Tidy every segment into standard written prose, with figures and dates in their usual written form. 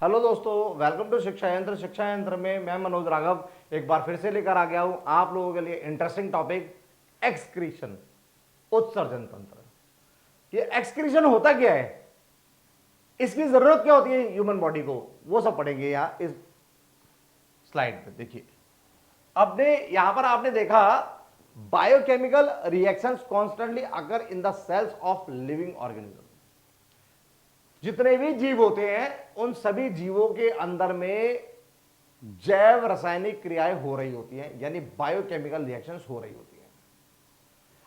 Hello दोस्तों, welcome to शिक्षा यंत्र। शिक्षा यंत्र में मैं मनोज राघव एक बार फिर से लेकर आ गया हूं आप लोगों के लिए इंटरेस्टिंग टॉपिक एक्सक्रीशन, उत्सर्जन तंत्र। ये एक्सक्रीशन होता क्या है, इसकी जरूरत क्या होती है ह्यूमन बॉडी को, वो सब पढ़ेंगे यहाँ इस स्लाइड पे। देखिए, आपने यहां पर आपने देखा biochemical reactions constantly occur in the cells of living organism. जितने भी जीव होते हैं उन सभी जीवों के अंदर में जैव रासायनिक क्रियाएं हो रही होती हैं, यानी बायोकेमिकल रिएक्शंस हो रही होती हैं।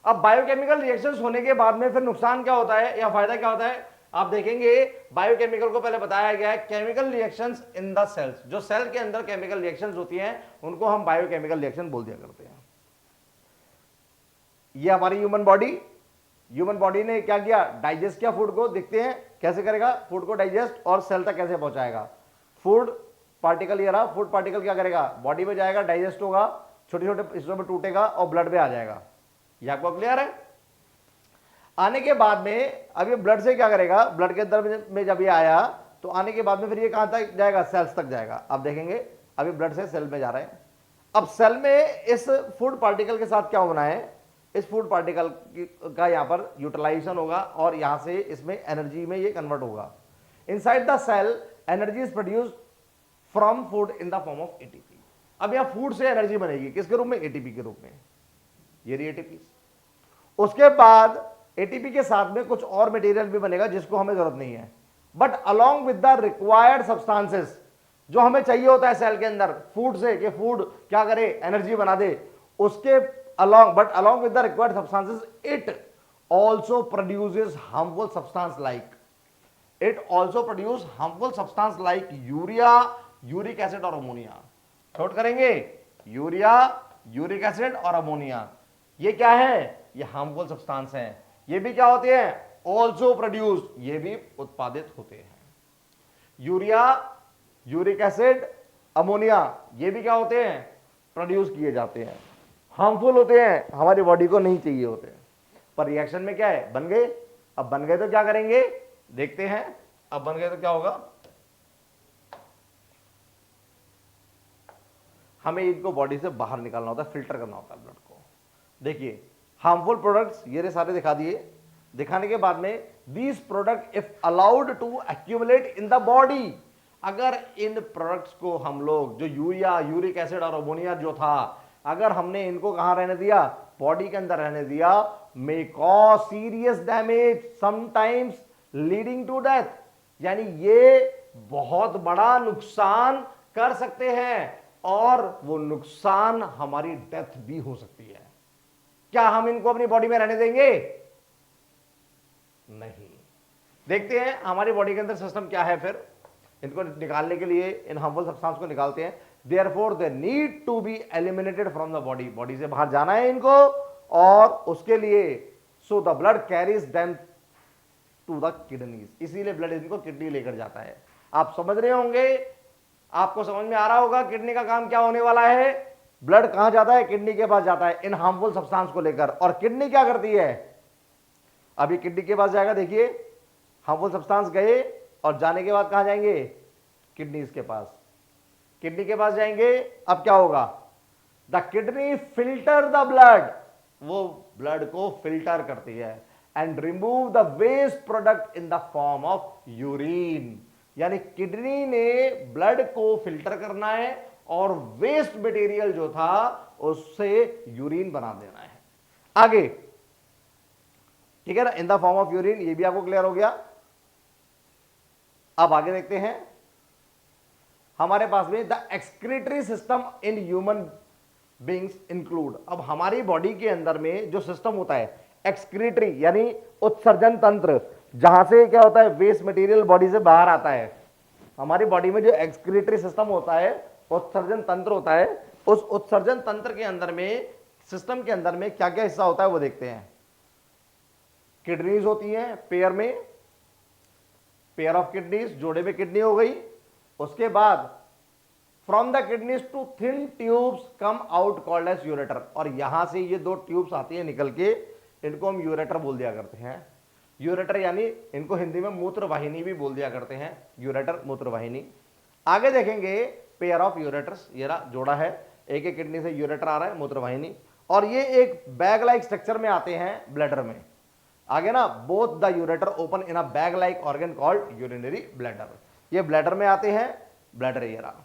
अब बायोकेमिकल रिएक्शंस होने के बाद में फिर नुकसान क्या होता है या फायदा क्या होता है, आप देखेंगे। बायोकेमिकल को पहले बताया गया है chemical reactions in the cells. जो सेल के अंदर केमिकल रिएक्शंस होती हैं उनको हम बायोकेमिकल रिएक्शन बोल दिया करते हैं। ये हमारी ह्यूमन बॉडी ने क्या किया, डाइजेस्ट किया फूड को। देखते हैं कैसे करेगा फूड को डाइजेस्ट और सेल तक कैसे पहुंचाएगा। फूड पार्टिकल, ये रहा फूड पार्टिकल, क्या करेगा, बॉडी में जाएगा, डाइजेस्ट होगा, छोटे छोटे हिस्सों में टूटेगा और ब्लड में आ जाएगा। ये आपको क्लियर है। आने के बाद में अब ये ब्लड से क्या करेगा, ब्लड के अंदर में जब ये आया तो आने के बाद में फिर ये कहां तक जाएगा, सेल्स तक जाएगा। अब देखेंगे अभी ब्लड से सेल में जा रहे हैं। अब सेल में इस फूड पार्टिकल के साथ क्या होना है, इस फूड पार्टिकल का यहां पर यूटिलाइजेशन होगा और यहां से इसमें एनर्जी में ये कन्वर्ट होगा। Inside the cell energy is produced from food in the form of ATP. अब यहां फूड से एनर्जी बनेगी, किसके रूप में, एटीपी के रूप में। ये रही एटीपी। उसके बाद एटीपी के साथ में कुछ और मटेरियल भी बनेगा जिसको हमें जरूरत नहीं है, but along with the required substances, जो हमें चाहिए होता है सेल के अंदर फूड से, कि फूड क्या करे, एनर्जी बना दे, उसके along with the required substances, it also produces harmful substance like urea, uric acid और अमोनिया। नोट करेंगे, यूरिया, यूरिक एसिड और अमोनिया, ये क्या है, ये हार्मफुल सब्सटेंस हैं। ये भी क्या होते हैं, ऑल्सो प्रोड्यूस, ये भी उत्पादित होते हैं। यूरिया, यूरिक एसिड, अमोनिया, ये भी क्या होते हैं, प्रोड्यूस किए जाते हैं। हार्मफुल होते हैं, हमारी बॉडी को नहीं चाहिए होते हैं, पर रिएक्शन में क्या है, बन गए। अब बन गए तो क्या करेंगे, देखते हैं। अब बन गए तो क्या होगा, हमें इनको बॉडी से बाहर निकालना होता है, फिल्टर करना होता है ब्लड को। देखिए, हार्मफुल प्रोडक्ट्स ये सारे दिखा दिए। दिखाने के बाद में these product if allowed to accumulate in the body, अगर इन प्रोडक्ट्स को हम लोग, जो यूरिया, यूरिक एसिड और अमोनिया जो था, अगर हमने इनको कहां रहने दिया, बॉडी के अंदर रहने दिया, may cause serious damage sometimes leading to death, यानी ये बहुत बड़ा नुकसान कर सकते हैं और वो नुकसान हमारी डेथ भी हो सकती है। क्या हम इनको अपनी बॉडी में रहने देंगे, नहीं। देखते हैं हमारी बॉडी के अंदर सिस्टम क्या है। फिर इनको निकालने के लिए, इन हार्मफुल सब्सटेंस को निकालते हैं। Therefore, they need to be eliminated from the body. Body से बाहर जाना है इनको, और उसके लिए so the blood carries them to the kidneys. इसीलिए ब्लड इनको किडनी लेकर जाता है। आप समझ रहे होंगे, आपको समझ में आ रहा होगा किडनी का काम क्या होने वाला है। ब्लड कहां जाता है, किडनी के पास जाता है इन हार्मफुल सब्सटेंस को लेकर। और किडनी क्या करती है, अभी किडनी के पास जाएगा। देखिए, हार्मफुल सब्सटेंस गए और जाने के बाद कहां जाएंगे, किडनीज के पास। किडनी के पास जाएंगे, अब क्या होगा, the kidney filter the blood, वो ब्लड को फिल्टर करती है, and remove the waste product in the form of urine. यानी किडनी ने ब्लड को फिल्टर करना है और वेस्ट मटेरियल जो था उससे यूरिन बना देना है आगे, ठीक है ना, इन द फॉर्म ऑफ यूरिन। ये भी आपको क्लियर हो गया। अब आगे देखते हैं, हमारे पास में the excretory system in human beings include. अब हमारी बॉडी के अंदर में जो सिस्टम होता है एक्सक्रीटरी, यानी उत्सर्जन तंत्र, जहां से क्या होता है, वेस्ट मटेरियल बॉडी से बाहर आता है। हमारी बॉडी में जो एक्सक्रीटरी सिस्टम होता है, उत्सर्जन तंत्र होता है, उस उत्सर्जन तंत्र के अंदर में, सिस्टम के अंदर में क्या क्या हिस्सा होता है वो देखते हैं। किडनीज होती हैं पेयर में, पेयर ऑफ किडनीज, जोड़े में किडनी हो गई। उसके बाद from the kidneys to thin tubes come out called as ureter, और यहां से ये दो ट्यूब्स आती है निकल के, इनको हम यूरेटर बोल दिया करते हैं। यूरेटर यानी इनको हिंदी में मूत्र वाहिनी भी बोल दिया करते हैं, यूरेटर मूत्र वाहिनी। आगे देखेंगे पेयर ऑफ यूरेटर्स, ये रहा जोड़ा है, एक एक किडनी से यूरेटर आ रहा है, मूत्रवाहिनी, और ये एक बैग लाइक स्ट्रक्चर में आते हैं ब्लैडर में। आगे ना, both the ureter open in a bag like organ called urinary bladder. ये ब्लैडर में आते हैं, ब्लैडर ये रहा।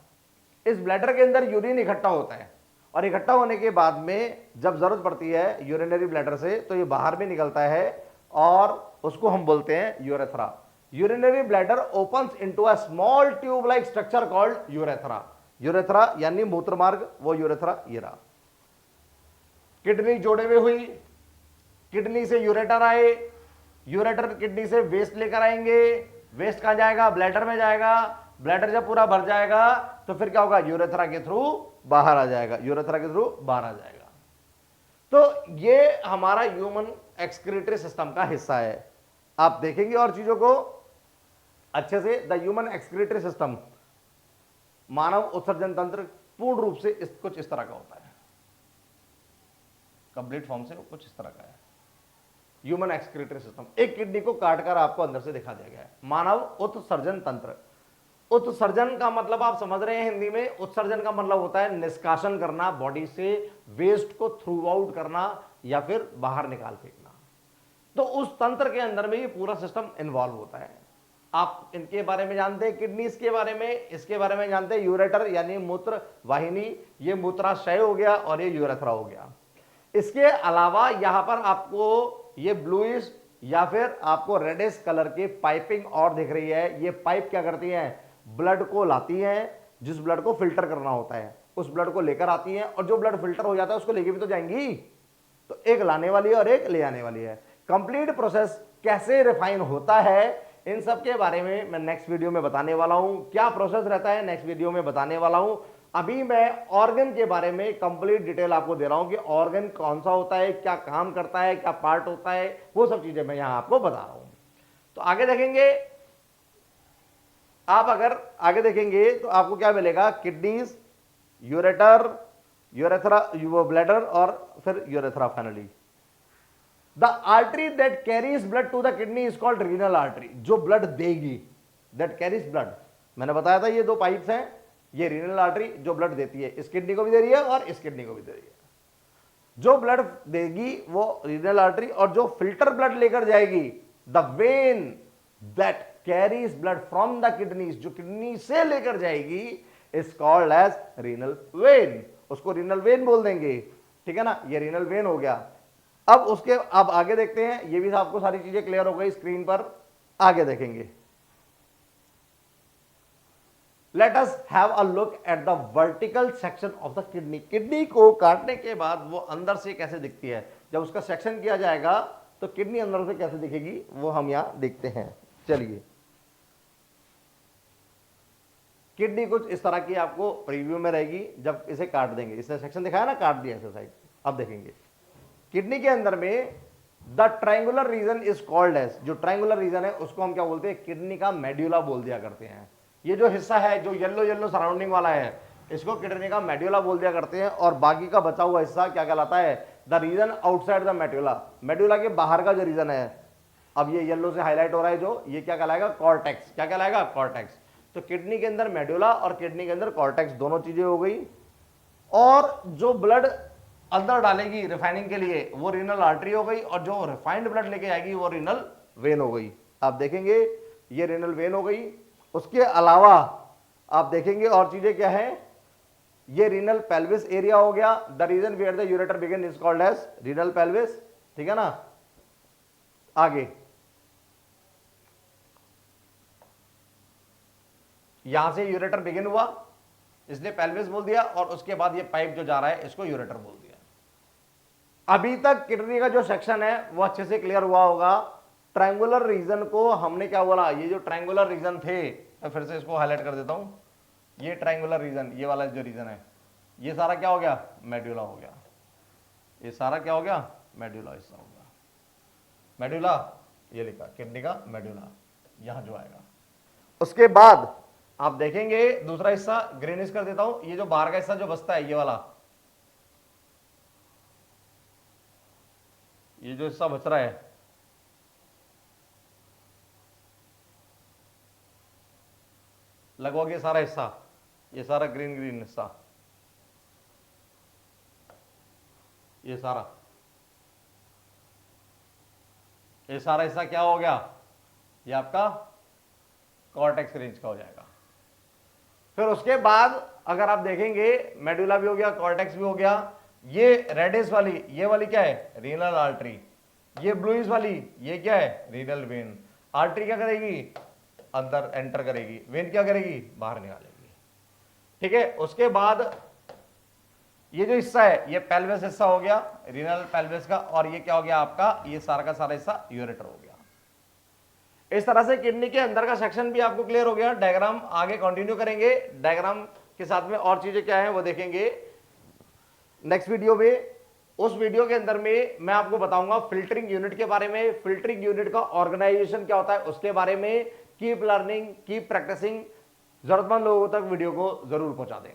इस ब्लैडर के अंदर यूरिन इकट्ठा होता है, और इकट्ठा होने के बाद में जब जरूरत पड़ती है यूरिनरी ब्लैडर से तो ये बाहर भी निकलता है, और उसको हम बोलते हैं urethra. Urinary bladder opens into a small tube like structure called urethra. Urethra यानी मूत्र मार्ग, वो यूरेथ्रा ये रहा। किडनी जोड़े में हुई, किडनी से यूरेटर आए, यूरेटर किडनी से वेस्ट लेकर आएंगे, वेस्ट कहां जाएगा, ब्लैडर में जाएगा, ब्लैडर जब पूरा भर जाएगा तो फिर क्या होगा, यूरेथ्रा के थ्रू बाहर आ जाएगा, यूरेथ्रा के थ्रू बाहर आ जाएगा। तो ये हमारा ह्यूमन एक्सक्रीटरी सिस्टम का हिस्सा है। आप देखेंगे और चीजों को अच्छे से, द ह्यूमन एक्सक्रीटरी सिस्टम, मानव उत्सर्जन तंत्र पूर्ण रूप से कुछ इस तरह का होता है, कंप्लीट फॉर्म से कुछ इस तरह का है ह्यूमन एक्सक्रीटरी सिस्टम। एक किडनी को काटकर आपको अंदर से दिखा दिया गया है, मानव उत्सर्जन तंत्र। उत्सर्जन का मतलब आप समझ रहे हैं हिंदी में, उत्सर्जन का मतलब होता है निष्कासन करना, बॉडी से वेस्ट को थ्रू आउट करना या फिर बाहर निकाल फेंकना। तो उस तंत्र के अंदर में ये पूरा सिस्टम इन्वॉल्व होता है। आप इनके बारे में जानते हैं, किडनीज के बारे में, इसके बारे में जानते हैं, यूरेटर यानी मूत्र वाहिनी, ये मूत्राशय हो गया और ये यूरेथ्रा हो गया। इसके अलावा यहां पर आपको ये ब्लूइश या फिर आपको रेडिश कलर की पाइपिंग और दिख रही है। ये पाइप क्या करती है, ब्लड को लाती है, जिस ब्लड को फिल्टर करना होता है उस ब्लड को लेकर आती है, और जो ब्लड फिल्टर हो जाता है उसको लेके भी तो जाएंगी। तो एक लाने वाली है और एक ले आने वाली है। कंप्लीट प्रोसेस कैसे रिफाइन होता है, इन सब के बारे में मैं नेक्स्ट वीडियो में बताने वाला हूं। क्या प्रोसेस रहता है नेक्स्ट वीडियो में बताने वाला हूं। अभी मैं ऑर्गन के बारे में कंप्लीट डिटेल आपको दे रहा हूं कि ऑर्गन कौन सा होता है, क्या काम करता है, क्या पार्ट होता है, वो सब चीजें मैं यहां आपको बता रहा हूं। तो आगे देखेंगे, आप अगर आगे देखेंगे तो आपको क्या मिलेगा, किडनीज, यूरेटर, यूरेथ्रा, ब्लैडर और फिर urethra finally. The artery that carries blood to the kidney is called renal artery. जो ब्लड देगी, दैट कैरीज ब्लड, मैंने बताया था ये दो पाइप्स हैं, ये रीनल आर्टरी जो ब्लड देती है, इस किडनी को भी दे रही है और इस किडनी को भी दे रही है। जो ब्लड देगी वो रीनल आर्टरी, और जो फिल्टर ब्लड लेकर जाएगी, the vein that carries blood from the kidneys, जो किडनी से लेकर जाएगी, is called as renal vein. उसको रीनल वेन बोल देंगे, ठीक है ना, ये रीनल वेन हो गया। अब आगे देखते हैं, ये भी आपको सारी चीजें क्लियर हो गई स्क्रीन पर, आगे देखेंगे। Let us have a look at the vertical section of the kidney. Kidney को काटने के बाद वो अंदर से कैसे दिखती है, जब उसका सेक्शन किया जाएगा तो किडनी अंदर से कैसे दिखेगी वो हम यहां देखते हैं। चलिए, किडनी कुछ इस तरह की आपको प्रीव्यू में रहेगी जब इसे काट देंगे। इसने सेक्शन दिखाया ना, काट दिया ऐसे साइड। अब देखेंगे किडनी के अंदर में the triangular region is called as, जो ट्रायंगुलर रीजन है उसको हम क्या बोलते हैं, किडनी का मेड्यूला बोल दिया करते हैं। ये जो हिस्सा है जो येलो येलो सराउंडिंग वाला है, इसको किडनी का मेड्यूला बोल दिया करते हैं। और बाकी का बचा हुआ हिस्सा क्या कहलाता है, the region outside the medulla, medulla के बाहर का जो रीजन है। अब ये येलो से हाईलाइट हो रहा है जो, ये क्या कहलाएगा, कॉर्टेक्स। क्या कहलाएगा, कॉर्टेक्स। तो किडनी के अंदर मेड्यूला और किडनी के अंदर कॉर्टेक्स, दोनों चीजें हो गई। और जो ब्लड अंदर डालेगी रिफाइनिंग के लिए वो रीनल आर्टरी हो गई, और जो रिफाइंड ब्लड लेके आएगी वो रीनल वेन हो गई। आप देखेंगे ये रीनल वेन हो गई। उसके अलावा आप देखेंगे और चीजें क्या है, ये रीनल पेल्विस एरिया हो गया। The region where the ureter begin is called as renal pelvis, ठीक है ना। आगे यहां से यूरेटर बिगिन हुआ, इसने पेल्विस बोल दिया, और उसके बाद ये पाइप जो जा रहा है इसको यूरेटर बोल दिया। अभी तक किडनी का जो सेक्शन है वो अच्छे से क्लियर हुआ होगा। ट्रायंगुलर रीजन को हमने क्या बोला, ये जो ट्रायंगुलर रीजन थे, मैं फिर से इसको हाईलाइट कर देता हूं। ये ट्रायंगुलर रीजन, ये वाला जो रीजन है, ये सारा क्या हो गया, मेड्यूला हो गया। ये सारा क्या हो गया, मेड्यूला हिस्सा हो गया। मेड्यूला ये लिखा, किडनी का मेड्यूला यहां जो आएगा। उसके बाद आप देखेंगे दूसरा हिस्सा ग्रीनिश कर देता हूं, ये जो बाहर का हिस्सा जो बचता है, ये वाला, ये जो हिस्सा बच रहा है, लगभग ये सारा हिस्सा, ये सारा ग्रीन ग्रीन हिस्सा, ये सारा हिस्सा क्या हो गया, ये आपका कॉर्टेक्स रेंज का हो जाएगा। फिर उसके बाद अगर आप देखेंगे मेडुला भी हो गया, कॉर्टेक्स भी हो गया, ये रेडिस वाली, ये वाली क्या है, रीनल आर्टरी, ये ब्लूइश वाली, ये क्या है, रीनल वेन। आर्टरी क्या करेगी, अंदर एंटर करेगी, वेन क्या करेगी, बाहर निकालेगी। ठीक है, उसके बाद ये जो हिस्सा है ये पेल्विस हिस्सा हो गया, रीनल पेल्विस का, और ये क्या हो गया आपका, ये सारा का सारा हिस्सा यूरेटर हो गया। इस तरह से किडनी के अंदर का सेक्शन भी आपको क्लियर हो गया। डायग्राम आगे कंटिन्यू करेंगे, डायग्राम के साथ में और चीजें क्या है वो देखेंगे नेक्स्ट वीडियो में। उस वीडियो के अंदर में मैं आपको बताऊंगा फिल्टरिंग यूनिट के बारे में, फिल्टरिंग यूनिट का ऑर्गेनाइजेशन क्या होता है उसके बारे में। Keep learning, keep practising. जरूरतमंद लोगों तक वीडियो को जरूर पहुंचा दें।